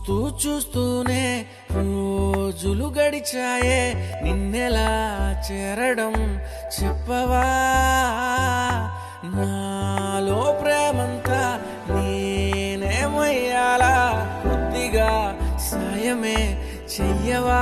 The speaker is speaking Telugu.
చూస్తూనే రోజులు గడిచాయే, నిన్నెలా చేరడం చెప్పవా? నాలో ప్రేమంతా నేనేమయ్యాలా, కొద్దిగా సాయమే చెయ్యవా?